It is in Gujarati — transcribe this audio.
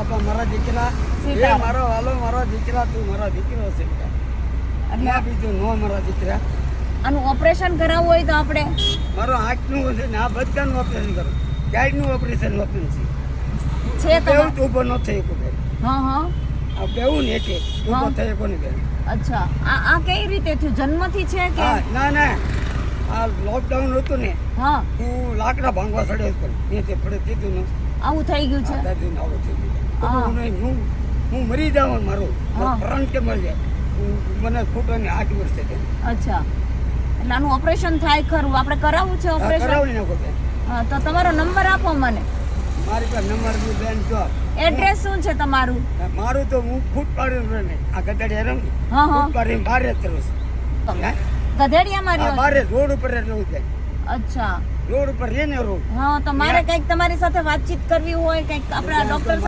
બાપા મારા દીકરા, સીતારામ. એ મારો વાલો મારો દીકરા, તું મારો દીકરો છે બેટા. એટલે ના બીજું નો મારા દીકરા. આનું ઓપરેશન કરાવવું હોય તો આપણે મારો આંખનું છે ને આ બધાનું ઓપરેશન કરું. ગાઈડનું ઓપરેશન ઓપન છે. છે બેવું તમારે? તો ઊભો ન થઈ શકો બેન. હા હા આ બેવું ને એટલે ઊભો હા. થઈ શકો ને બેન. અચ્છા આ કઈ રીતે થયું? જન્મથી છે કે હા ના ના આ લોકડાઉન હતું ને, હા હું લાકડા ભાંગવા ચડ્યો હતો ત્યાંથી પડે દીધું ને આવું થઈ ગયું છે? દાદીને આવું થઈ ગયું. તો હા. હું નહીં, હું મરી જાઉં મારું હા. પ્રાણ કે મરી જાય. મને ખોટોને 8 વર્ષ છે બેન. અચ્છા એટલે આનું ઓપરેશન થાય ખરું? આપણે કરાવવું છે હા, ઓપરેશન? કરાવી નાખો બેન. હા તો તમારો નંબર આપો મને. મારી પાસે નંબર બી બેન જો. એડ્રેસ શું છે તમારું? મારું તો હું ફૂટ પાડીને રહું ને આ ગધેડી રમ ને હા હા ફૂટ પાડીને બહાર જ રહું છું. હે? ગધેડિયામાં આ રહ્યો બહાર જ રોડ ઉપર જ રહું છું. છો? અચ્છા રોડ ઉપર રહીને રહું. હા તો મારે કંઈક તમારી સાથે વાતચીત કરવી હોય કંઈક આપણા ડોક્ટર